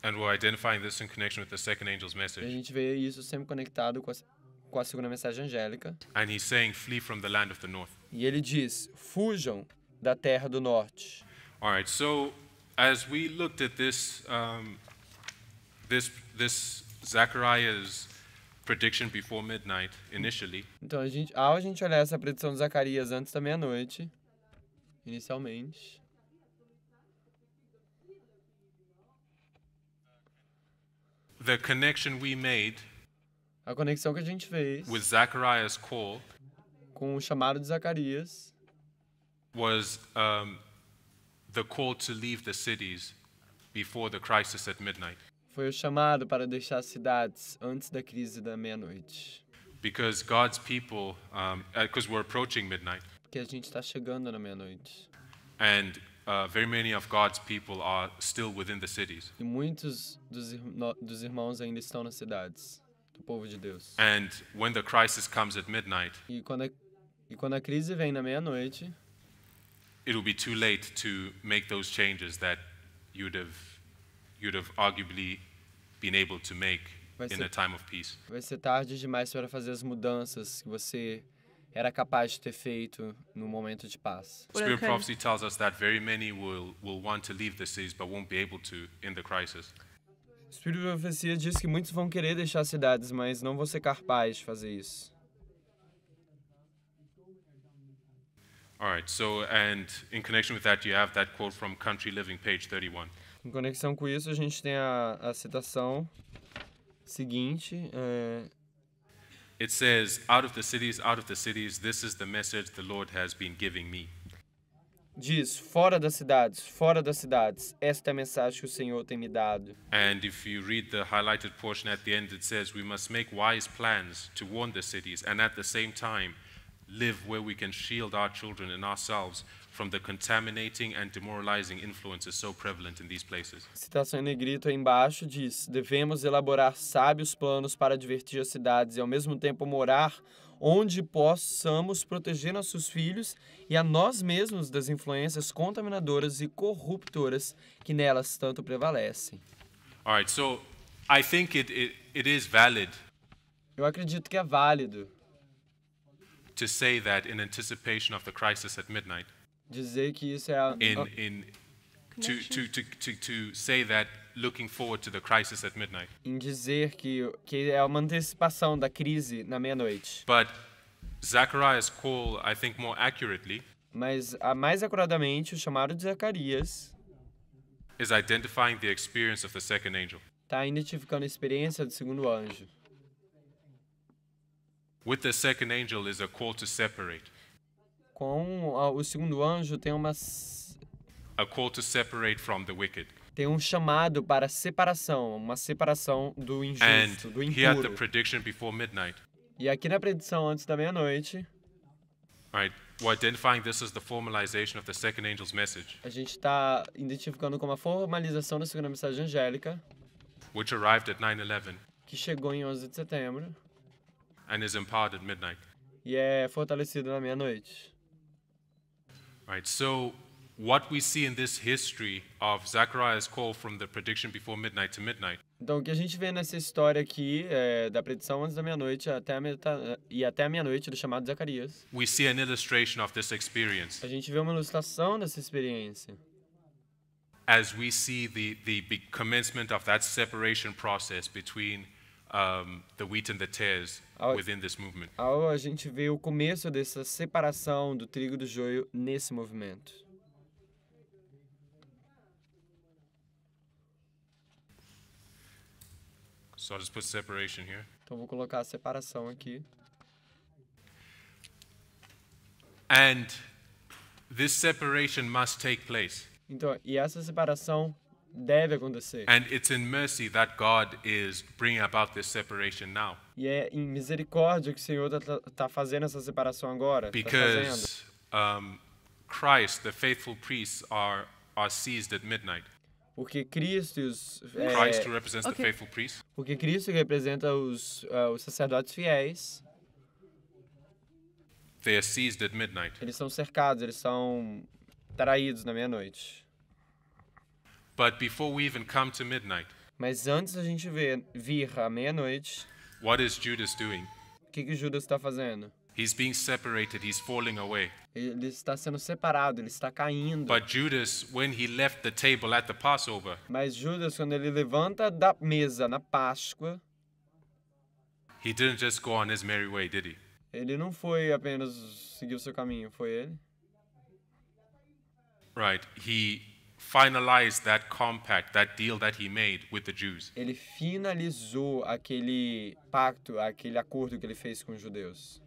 And we're identifying this in connection with the second angel's E a message. gente vê isso sempre conectado com a segunda mensagem angélica. And he's saying, flee from the land of the north. E ele diz, fujam da terra do norte. All right, so as we looked at this, this Zechariah's prediction before midnight initially, Então, ao a gente olhar essa predição de Zacarias antes da meia-noite, inicialmente, the connection we made a conexão que a gente fez with Zechariah's call com o chamado de Zacarias was the call to leave the cities before the crisis at midnight. foi o chamado para deixar as cidades antes da crise da meia-noite. Because God's people, because we're approaching midnight, Porque a gente está chegando na meia-noite. and very many of God's people are still within the cities. E muitos dos irmãos ainda estão nas cidades, do povo de Deus. And when the crisis comes at midnight, E quando a crise vem na meia-noite, it will be too late to make those changes that you'd have arguably been able to make in a time of peace. vai ser tarde demais para fazer as mudanças que você era capaz de ter feito no momento de paz. Spirit prophecy tells us that very many will want to leave the cities but won't be able to in the crisis. O Espírito de Profecia diz que muitos vão querer deixar as cidades, mas não vão ser capazes de fazer isso. All right, so, and in connection with that, you have that quote from Country Living, page 31. Em conexão com isso, a gente tem a citação seguinte. It says, out of the cities, this is the message the Lord has been giving me. Diz, fora das cidades, esta é a mensagem que o Senhor tem me dado. And if you read the highlighted portion at the end, it says, we must make wise plans to warn the cities, and at the same time, live where we can shield our children and ourselves from the contaminating and demoralizing influences so prevalent in these places. Citação em negrito aí embaixo diz, devemos elaborar sábios planos para advertir as cidades e ao mesmo tempo morar onde possamos proteger nossos filhos e a nós mesmos das influências contaminadoras e corruptoras que nelas tanto prevalecem. All right, so I think it is valid Eu acredito que é válido to say that in anticipation of the crisis at midnight, dizer que isso é to say that looking forward to the crisis at midnight. Em dizer que é uma antecipação da crise na meia-noite. But Zachariah's call, I think more accurately, Mas, mais acuradamente, o chamado de Zacarias is identifying the experience of the second angel. está identificando a experiência do segundo anjo. With the second angel is a call to separate. Com o segundo anjo tem A call to separate from the wicked. tem um chamado para separação, uma separação do injusto, do And here at the impuro. prediction before midnight, E aqui na predição antes da meia-noite, right, we're identifying this as the formalization of the second angel's message, a gente está identificando como a formalização da segunda mensagem angélica, which arrived at 9/11 que chegou em 11 de setembro and is imparted at midnight. e é fortalecida na meia-noite. Right, so what we see in this history of Zechariah's call from the prediction before midnight to midnight Então, o que a gente vê nessa história aqui, da predição antes da meia-noite até a meia-noite do chamado de Zacarias, we see an illustration of this experience a gente vê uma ilustração dessa experiência. as we see the commencement of that separation process between the wheat and the tares within this movement. A gente vê o começo dessa separação do trigo e do joio nesse movimento. So I'll just put separation here. Então, vou colocar a separação aqui. And this separation must take place. Então, e essa separação deve acontecer. And it's in mercy that God is bringing about this separation now. E é em misericórdia que o Senhor tá fazendo essa separação agora. Tá fazendo. Because Christ, the faithful priests, are seized at midnight. Porque Cristo, Christ, who represents the faithful priests, porque Cristo que representa os sacerdotes fiéis, they are seized at midnight. eles são cercados, eles são traídos na meia-noite. But before we even come to midnight, Mas antes da gente vir à meia-noite, what is Judas doing? o que Judas está fazendo? He's being separated, he's falling away. Ele está sendo separado, ele está caindo. But Judas, when he left the table at the Passover, Mas Judas, quando ele levanta da mesa na Páscoa, he didn't just go on his merry way, did he? ele não foi apenas seguir o seu caminho, foi ele? Right. He finalized that compact, that deal that he made with the Jews. Ele finalizou aquele pacto, aquele acordo que ele fez com os judeus.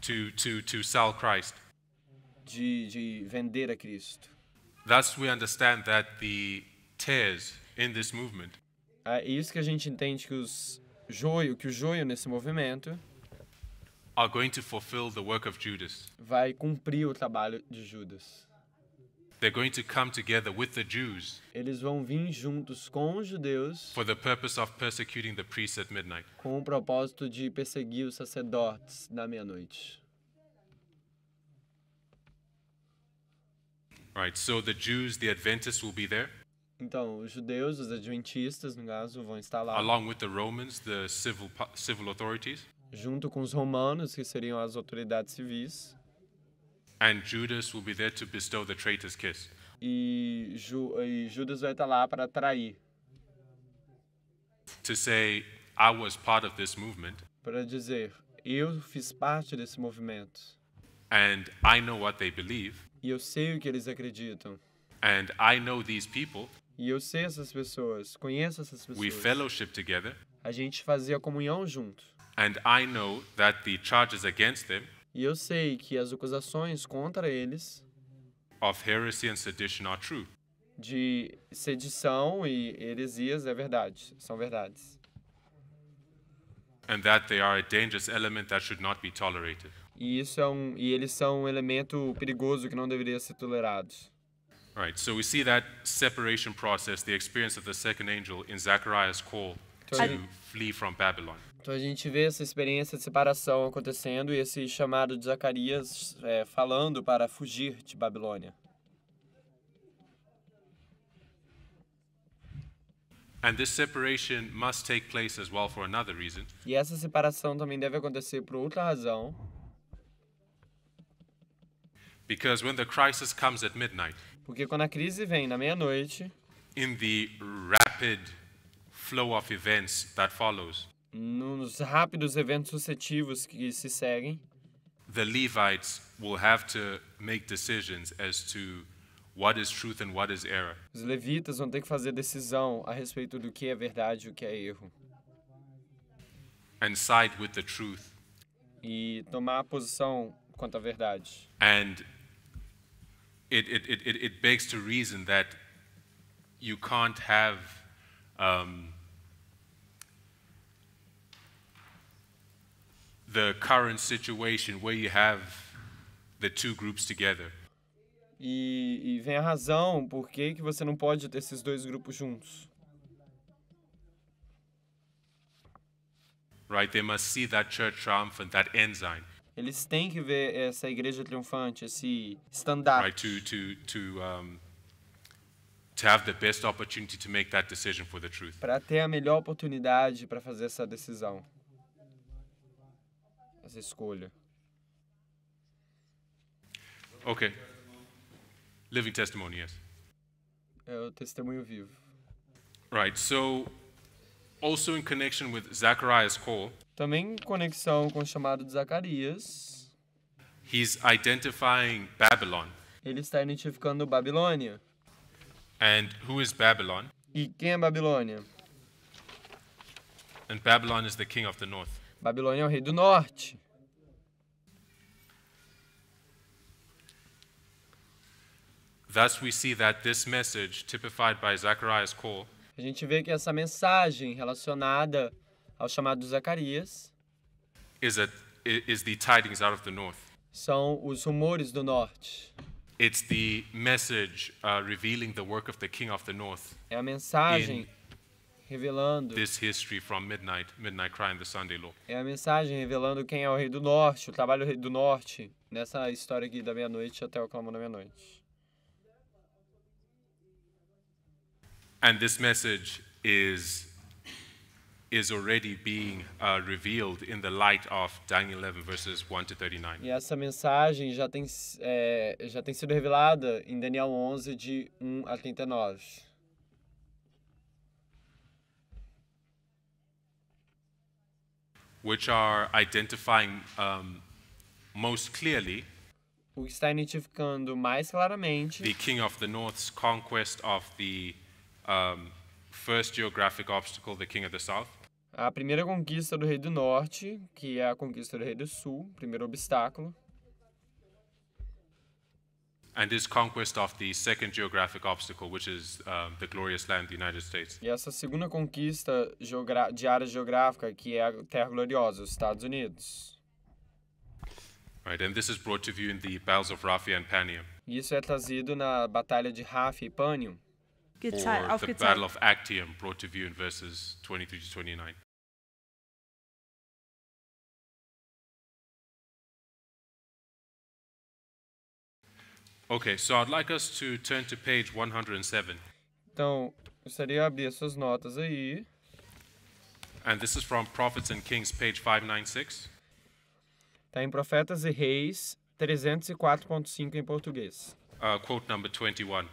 To sell Christ. De vender a Cristo. Thus we understand that the tares in this movement É isso que a gente entende que o joio nesse movimento are going to fulfill the work of Judas. vai cumprir o trabalho de Judas. They're going to come together with the Jews Eles vão vir juntos com os judeus for the purpose of persecuting the priests at midnight. com o propósito de perseguir os sacerdotes na meia-noite. Right. So the Jews, the Adventists will be there, Então, os judeus, os adventistas, no caso, vão estar lá, along with the Romans, the civil authorities, junto com os romanos, que seriam as autoridades civis, and Judas will be there to bestow the traitor's kiss. e Judas vai estar lá para trair, To say, I was part of this movement, para dizer, eu fiz parte desse movimento, and I know what they believe, e eu sei o que eles acreditam, and I know these people. e eu sei essas pessoas, conheço essas We pessoas. fellowship together, A gente fazia comunhão junto. and I know that the charges against them E eu sei que as acusações contra eles of heresy and sedition are true. de sedição e heresias são verdades. And that they are a dangerous element that should not be tolerated. E eles são um elemento perigoso que não deveria ser tolerado. Right, so we see that separation process, the experience of the second angel in Zechariah's call to flee from Babylon. Então a gente vê essa experiência de separação acontecendo e esse chamado de Zacarias falando para fugir de Babilônia. And this separation must take place as well for another reason, E essa separação também deve acontecer por outra razão, Because when the crisis comes at midnight, Porque quando a crise vem na meia-noite, in the rapid flow of events that follows, nos rápidos eventos sucessivos que se seguem, the Levites will have to make decisions as to what is truth and what is error. os levitas vão ter que fazer decisão a respeito do que é verdade e o que é erro. And side with the truth. E tomar a posição quanto à verdade. And it begs to reason that you can't have the current situation where you have the two groups together. E vem a razão por que você não pode ter esses dois grupos juntos. Right? They must see that church triumphant, that ensign. Eles têm que ver essa igreja triunfante, esse estandarte. Right? To have the best opportunity to make that decision for the truth. Para ter a melhor oportunidade para fazer essa decisão. Essa escolha. Okay. Living testimony, yes. É o testemunho vivo. Right. So, also in connection with Zechariah's call, Também em conexão com o chamado de Zacarias, he's identifying Babylon. ele está identificando Babilônia. And who is Babylon? E quem é Babilônia? And Babylon is the king of the north. Babilônia é o rei do norte. Thus we see that this message, typified by Zechariah's call, A gente vê que essa mensagem relacionada ao chamado de Zacarias is the tidings out of the north. são os rumores do norte. It's the message revealing the work of the king of the north. É a mensagem revelando. This history from midnight cry and the Sunday law. É a mensagem revelando quem é o rei do norte, o trabalho do rei do norte, nessa história aqui da meia-noite até o clamor da meia-noite. And this message is already being revealed in the light of Daniel 11 verses 1 to 39. E essa mensagem já tem sido revelada em Daniel 11, de 1 a 39. Which are identifying most clearly O que está identificando mais claramente the king of the north's conquest of the first geographic obstacle, the king of the south, a primeira conquista do rei do norte, que é a conquista do rei do sul, primeiro obstáculo, and his conquest of the second geographic obstacle, which is the glorious land, the United States. e essa segunda conquista de área geográfica, que é a Terra Gloriosa, os Estados Unidos. Right, and this is brought to view in the battles of Raphia and Panium, E isso é trazido na Batalha de Raphia e Panium, or the Battle of Actium, brought to view in verses 23 to 29. Okay, so I'd like us to turn to page 107. Então, gostaria de abrir as suas notas aí. And this is from Prophets and Kings, page 596. Está em Profetas e Reis, 304.5 em português. Quote number 21.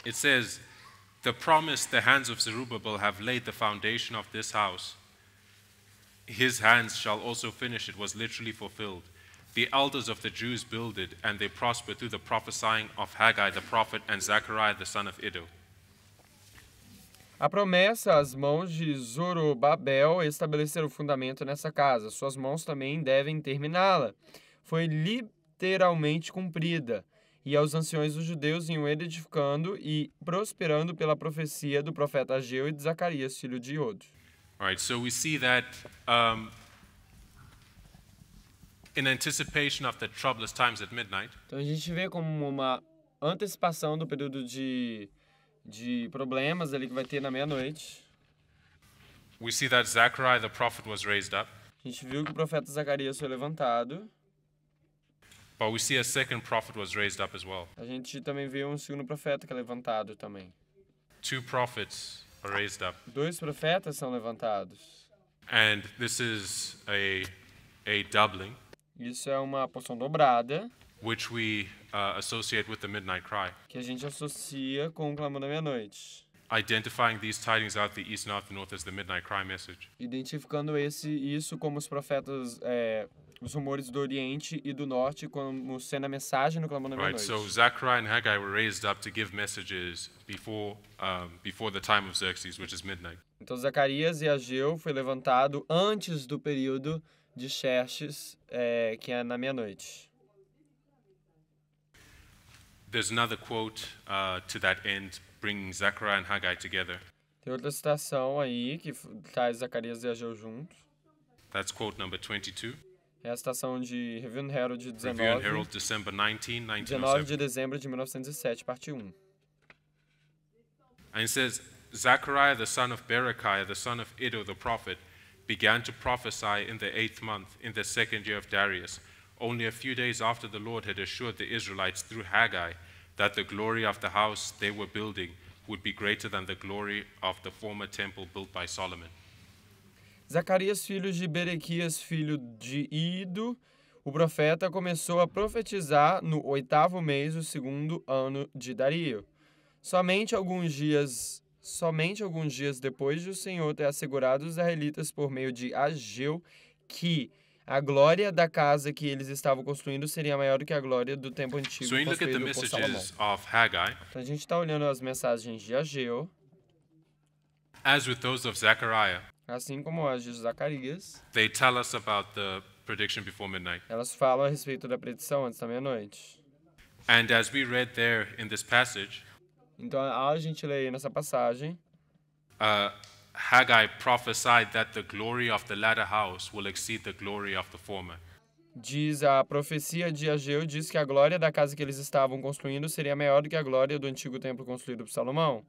It says, "The promise the hands of Zerubbabel have laid the foundation of this house, his hands shall also finish it," was literally fulfilled. The elders of the Jews builded, and they prospered through the prophesying of Haggai the prophet and Zechariah the son of Iddo. A promessa às mãos de Zorobabel estabelecer o fundamento nessa casa. Suas mãos também devem terminá-la. Foi literalmente cumprida. E aos anciões dos judeus iam edificando e prosperando pela profecia do profeta Ageu e de Zacarias, filho de Iodo. All right, so we see that in anticipation of the troublous times at midnight, Então a gente vê como uma antecipação do período de problemas ali que vai ter na meia-noite. we see that Zechariah the prophet was raised up, A gente viu que o profeta Zacarias foi levantado. but we see a second prophet was raised up as well. A gente também vê um segundo profeta que é levantado também. Two prophets are raised up. 2 profetas são levantados. And this is a doubling. E Isso é uma porção dobrada which we associate with the midnight cry, que a gente associa com o clamor da meia-noite, identifying these tidings out the east, north, and north as the midnight cry message. identificando isso como os profetas, os rumores do Oriente e do Norte como sendo a mensagem no clamor da Right, meia-noite. so Zechariah and Haggai were raised up to give messages before the time of Xerxes, which is midnight. Então Zacarias e Ageu foi levantado antes do período de Xerxes, que é na meia-noite. There's another quote to that end, bringing Zechariah and Haggai together. Tem outra citação aí que traz Zacarias e Ageu juntos. That's quote number 22. É a citação de Review and Herald Review and 19, Herald, December 19, 19 de 1907. dezembro de 1907, parte 1. And it says, Zechariah, the son of Berechiah, the son of Iddo the prophet, began to prophesy in the 8th month, in the 2nd year of Darius, only a few days after the Lord had assured the Israelites through Haggai that the glory of the house they were building would be greater than the glory of the former temple built by Solomon. Zacarias, filho de Berequias, filho de Ido, o profeta começou a profetizar no 8º mês do 2º ano de Dario. Somente alguns dias depois de o Senhor ter assegurado os israelitas por meio de Ageu que a glória da casa que eles estavam construindo seria maior do que a glória do templo antigo So when you look at the construído por Salomão. messages of Haggai, Então a gente está olhando as mensagens de Ageu, as with those of Zechariah, assim como as de Zacarias, they tell us about the prediction before midnight. elas falam a respeito da predição antes da meia-noite. And as we read there in this passage, Então a gente lê aí nessa passagem, Haggai prophesied that the glory of the latter house will exceed the glory of the former. diz a profecia de Ageu, diz que a glória da casa que eles estavam construindo seria maior do que a glória do antigo templo construído por Salomão.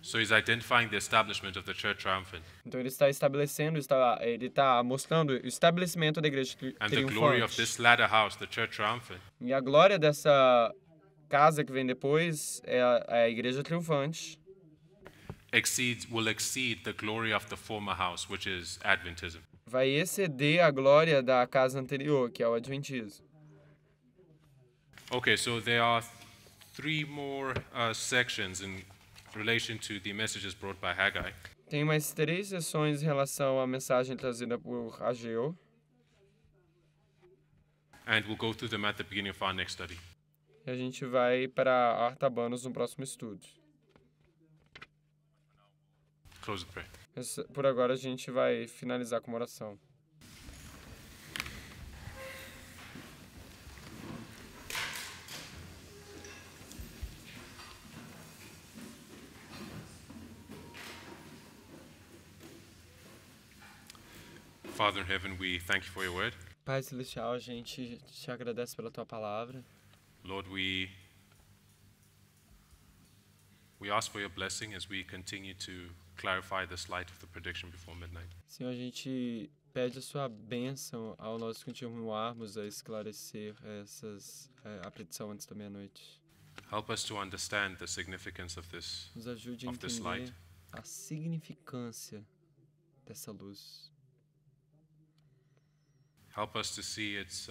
So he's identifying the establishment of the church triumphant. Então ele está estabelecendo, ele está mostrando o estabelecimento da igreja And the glory of triunfante. this latter house, the church triumphant, E a glória dessa casa que vem depois é a igreja triunfante. will exceed the glory of the former house, which is Adventism. Vai exceder a glória da casa anterior, que é o adventismo. Okay, so there are three more sections in relation to the messages brought by Haggai. Tem mais 3 sessões em relação à mensagem trazida por Ageu. And we'll go through them at the beginning of our next study. E a gente vai para Artabanos no próximo estudo. Close with prayer. Por agora a gente vai finalizar com uma oração. Father in heaven, we thank you for your word. Pai Celestial, a gente te agradece pela tua palavra. Lord, we ask for your blessing as we continue to clarify this light of the prediction before midnight. Senhor, a gente pede a sua bênção ao nós continuarmos a esclarecer a predição antes da meia-noite. Help us to understand the significance of this Nos ajude a of this entender light. a significância dessa luz. Help us to see its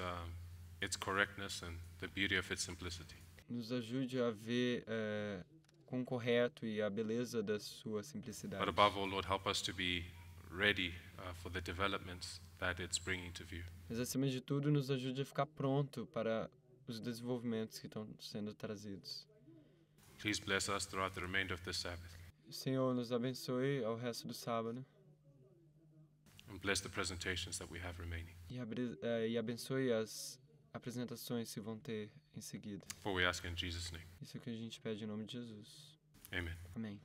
correctness and the beauty of its simplicity. Nos ajude a ver quão correto e a beleza da sua simplicidade. But above all, Lord, help us to be ready for the developments that it's bringing to view. Mas acima de tudo, nos ajude a ficar pronto para os desenvolvimentos que estão sendo trazidos. Please bless us throughout the remainder of this Sabbath. Senhor, nos abençoe ao resto do sábado And bless the presentations that we have remaining. e abençoe as apresentações que vão ter em seguida. For we ask in Jesus' name. Isso que a gente pede em nome de Jesus. Amen. Amém.